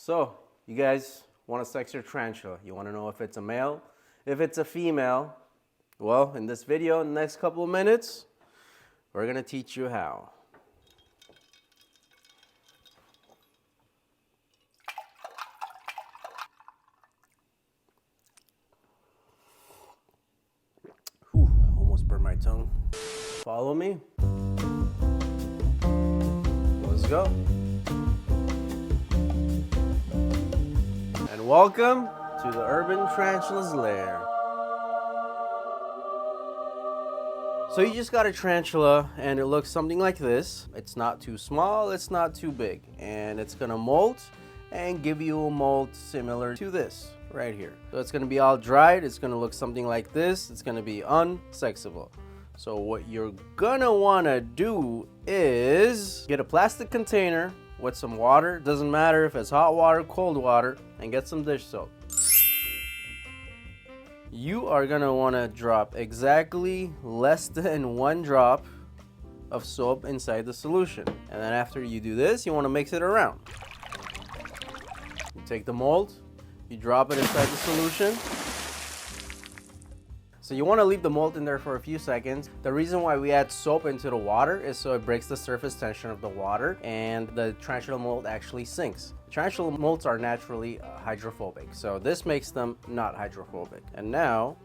So, you guys want to sex your tarantula. You want to know if it's a male, if it's a female. Well, in this video, in the next couple of minutes, we're going to teach you how. Whew, almost burned my tongue. Follow me. Let's go. And welcome to the urban tarantula's lair. So you just got a tarantula and it looks something like this. It's not too small, it's not too big, and it's gonna molt and give you a molt similar to this right here. So it's gonna be all dried, it's gonna look something like this, it's gonna be unsexable. So what you're gonna wanna do is get a plastic container with some water, doesn't matter if it's hot water, cold water, and get some dish soap. You are gonna wanna drop exactly less than 1 drop of soap inside the solution. And then after you do this, you wanna mix it around. You take the mold, you drop it inside the solution. So you wanna leave the mold in there for a few seconds. The reason why we add soap into the water is so it breaks the surface tension of the water and the tarantula mold actually sinks. Tarantula molds are naturally hydrophobic, so this makes them not hydrophobic. And now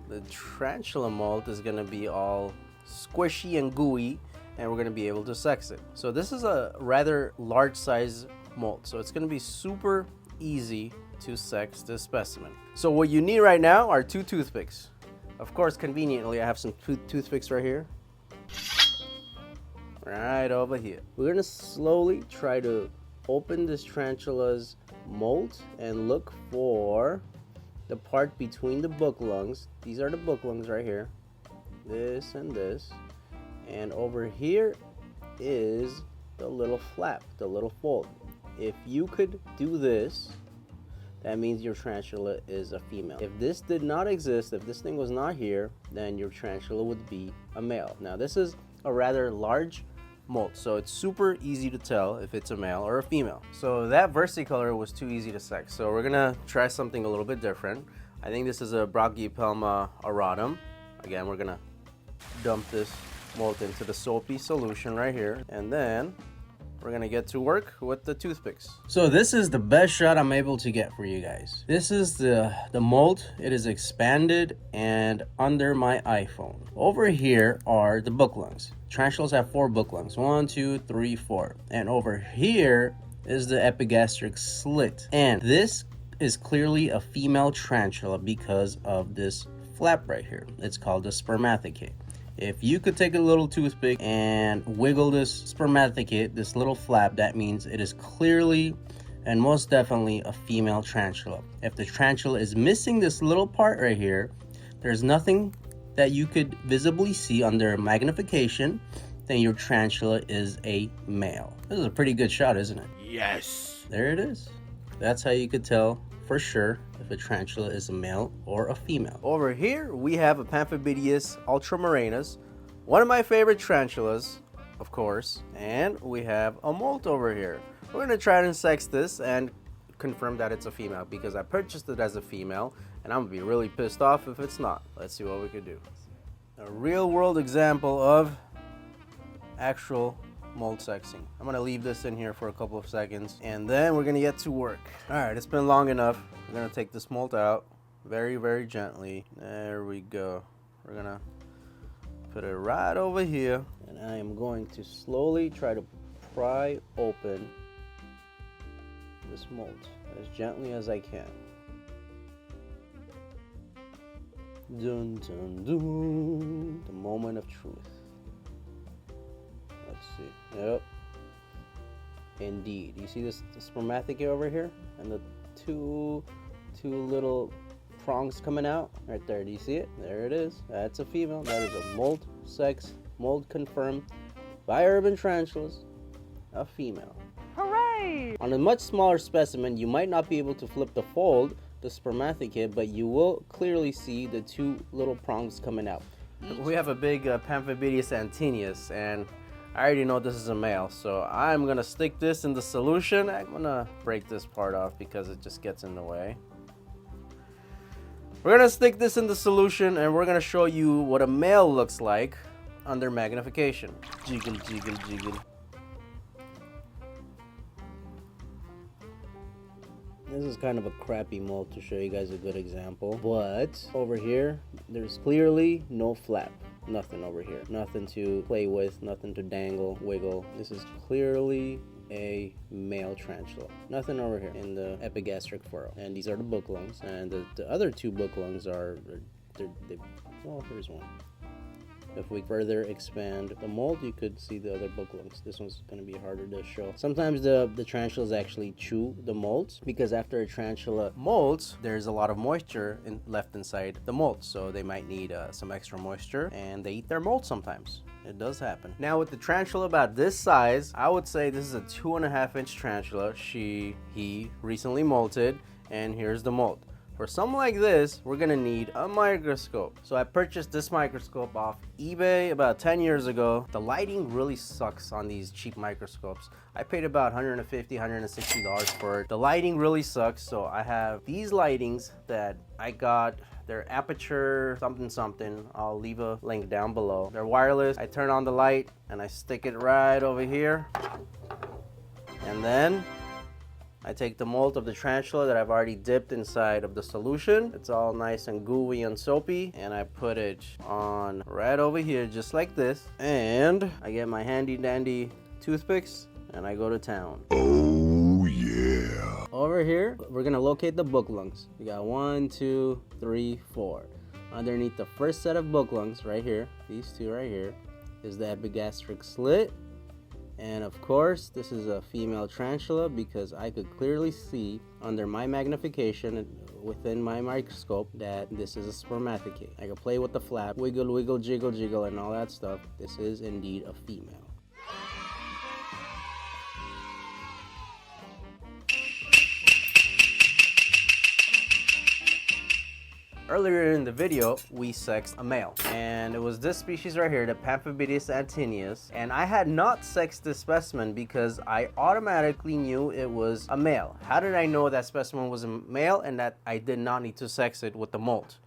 the tarantula mold is gonna be all squishy and gooey, and we're gonna be able to sex it. So this is a rather large size mold, so it's gonna be super easy to sex this specimen. So what you need right now are 2 toothpicks. Of course, conveniently, I have some toothpicks right here. Right over here. We're gonna slowly try to open this tarantula's molt and look for the part between the book lungs. These are the book lungs right here. This and this. And over here is the little flap, the little fold. If you could do this, that means your tarantula is a female. If this did not exist, if this thing was not here, then your tarantula would be a male. Now this is a rather large molt, so it's super easy to tell if it's a male or a female. So that versicolor was too easy to sex, so we're gonna try something a little bit different. I think this is a Brachypelma auratum. Again, we're gonna dump this molt into the soapy solution right here, and then we're gonna get to work with the toothpicks. So this is the best shot I'm able to get for you guys. This is the mold. It is expanded and under my iPhone. Over here are the book lungs. Tarantulas have 4 book lungs. 1, 2, 3, 4. And over here is the epigastric slit. And this is clearly a female tarantula because of this flap right here. It's called a spermathecate. If you could take a little toothpick and wiggle this spermathecate, this little flap, that means it is clearly and most definitely a female tarantula. If the tarantula is missing this little part right here, there's nothing that you could visibly see under magnification, then your tarantula is a male. This is a pretty good shot, isn't it? Yes! There it is. That's how you could tell for sure if a tarantula is a male or a female. Over here we have a Pamphobeteus ultramarinus, one of my favorite tarantulas, of course, and we have a molt over here. We're gonna try to sex this and confirm that it's a female because I purchased it as a female and I'm gonna be really pissed off if it's not. Let's see what we could do. A real world example of actual molt sexing. I'm gonna leave this in here for a couple of seconds and then we're gonna get to work. All right, it's been long enough. We're gonna take this molt out very, very gently. There we go. We're gonna put it right over here and I am going to slowly try to pry open this molt as gently as I can. Dun, dun, dun. The moment of truth. Let's see. Yep. Indeed. You see this spermathecate over here? And the two little prongs coming out? Right there. Do you see it? There it is. That's a female. That is a molt sex, molt confirmed by urban tarantulas. A female. Hooray! On a much smaller specimen, you might not be able to flip the fold, the spermathecate, but you will clearly see the 2 little prongs coming out. We have a big Pamphobeteus antinious, and I already know this is a male, so I'm gonna stick this in the solution. I'm gonna break this part off because it just gets in the way. We're gonna stick this in the solution and we're gonna show you what a male looks like under magnification. Jiggle, jiggle, jiggle. This is kind of a crappy mold to show you guys a good example, but over here, there's clearly no flap. Nothing over here. Nothing to play with, nothing to dangle, wiggle. This is clearly a male tarantula. Nothing over here in the epigastric furrow. And these are the book lungs. And the other two book lungs are, well, here's one. If we further expand the mold, you could see the other book lungs. This one's going to be harder to show. Sometimes the tarantulas actually chew the molds, because after a tarantula molts, there's a lot of moisture left inside the mold. So they might need some extra moisture, and they eat their mold sometimes. It does happen. Now with the tarantula about this size, I would say this is a 2.5-inch tarantula. He recently molted, and here's the mold. For something like this, we're gonna need a microscope. So I purchased this microscope off eBay about 10 years ago. The lighting really sucks on these cheap microscopes. I paid about $150, $160 for it. The lighting really sucks, so I have these lightings that I got. They're aperture something. I'll leave a link down below. They're wireless. I turn on the light and I stick it right over here. And then I take the mold of the tarantula that I've already dipped inside of the solution. It's all nice and gooey and soapy. And I put it on right over here, just like this. And I get my handy dandy toothpicks and I go to town. Oh yeah. Over here, we're gonna locate the book lungs. We got 1, 2, 3, 4. Underneath the first set of book lungs right here, these two right here, is the epigastric slit. And of course, this is a female tarantula because I could clearly see under my magnification within my microscope that this is a spermathecate. I can play with the flap, wiggle, wiggle, jiggle, jiggle, and all that stuff. This is indeed a female. Earlier in the video, we sexed a male, and it was this species right here, the Pamphobeteus antinious, and I had not sexed this specimen because I automatically knew it was a male. How did I know that specimen was a male and that I did not need to sex it with the molt?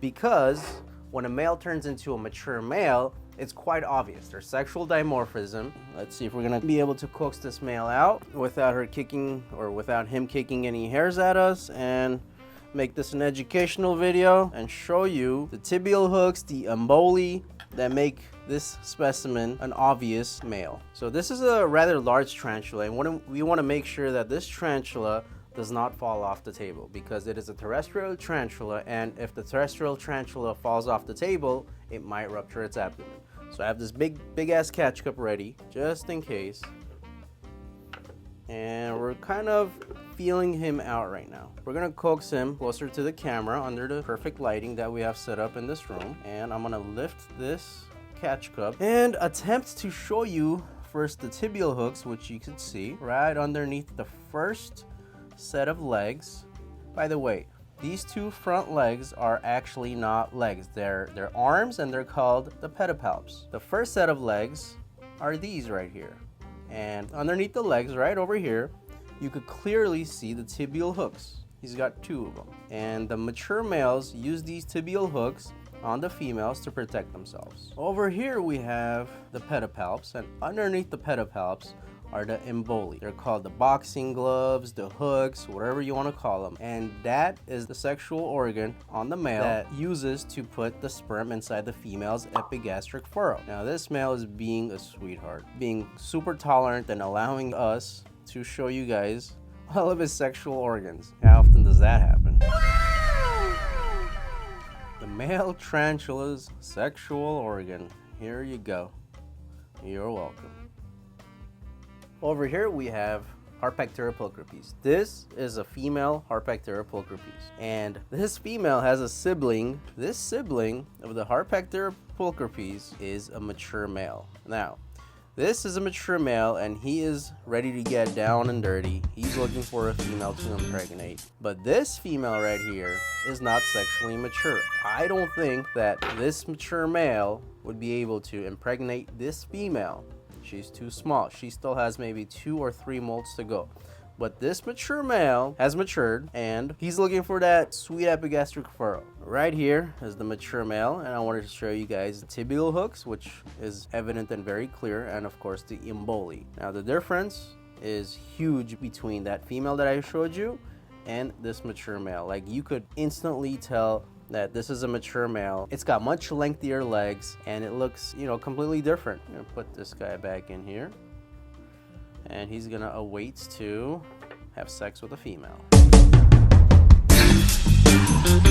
Because when a male turns into a mature male, it's quite obvious. There's sexual dimorphism. Let's see if we're gonna be able to coax this male out without her kicking, or without him kicking any hairs at us, and make this an educational video and show you the tibial hooks, the emboli that make this specimen an obvious male. So this is a rather large tarantula, and we want to make sure that this tarantula does not fall off the table, because it is a terrestrial tarantula, and if the terrestrial tarantula falls off the table, it might rupture its abdomen. So I have this big ass catch cup ready just in case. And we're kind of feeling him out right now. We're gonna coax him closer to the camera under the perfect lighting that we have set up in this room. And I'm gonna lift this catch cup and attempt to show you first the tibial hooks, which you can see right underneath the first set of legs. By the way, these two front legs are actually not legs. They're arms, and they're called the pedipalps. The first set of legs are these right here. And underneath the legs, right over here, you could clearly see the tibial hooks. He's got 2 of them. And the mature males use these tibial hooks on the females to protect themselves. Over here we have the pedipalps, and underneath the pedipalps are the emboli. They're called the boxing gloves, the hooks, whatever you want to call them. And that is the sexual organ on the male that uses to put the sperm inside the female's epigastric furrow. Now this male is being a sweetheart, being super tolerant and allowing us to show you guys all of his sexual organs. How often does that happen? The male tarantula's sexual organ. Here you go. You're welcome. Over here we have Harpactira pulchripes. This is a female Harpactira pulchripes, and this female has a sibling. This sibling of the Harpactira pulchripes is a mature male. Now, this is a mature male, and he is ready to get down and dirty. He's looking for a female to impregnate. But this female right here is not sexually mature. I don't think that this mature male would be able to impregnate this female. She's too small. She still has maybe 2 or 3 molts to go. But this mature male has matured, and he's looking for that sweet epigastric furrow. Right here is the mature male, and I wanted to show you guys the tibial hooks, which is evident and very clear, and of course the emboli. Now the difference is huge between that female that I showed you and this mature male. Like, you could instantly tell that this is a mature male. It's got much lengthier legs, and it looks, you know, completely different. I'm gonna put this guy back in here, and he's gonna await to have sex with a female.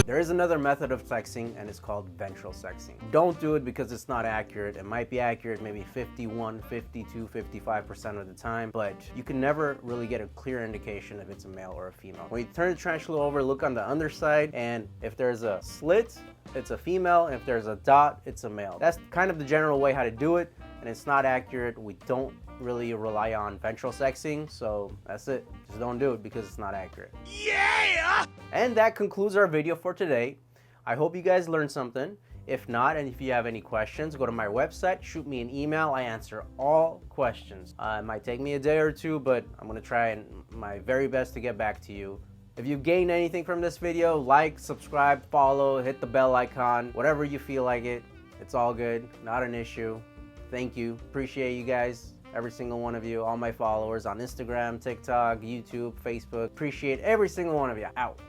There is another method of sexing, and it's called ventral sexing. Don't do it because it's not accurate. It might be accurate maybe 51, 52, 55% of the time, but you can never really get a clear indication if it's a male or a female. When you turn the tarantula over, look on the underside, and if there's a slit, it's a female, and if there's a dot, it's a male. That's kind of the general way how to do it, and it's not accurate. We don't really rely on ventral sexing, so that's it. Just don't do it because it's not accurate. Yeah! And that concludes our video for today. I hope you guys learned something. If not, and if you have any questions, go to my website, shoot me an email. I answer all questions. It might take me a day or two, but I'm gonna try my very best to get back to you. If you gained anything from this video, like, subscribe, follow, hit the bell icon, whatever you feel like it. It's all good, not an issue. Thank you, appreciate you guys. Every single one of you, all my followers on Instagram, TikTok, YouTube, Facebook. Appreciate every single one of you. Out.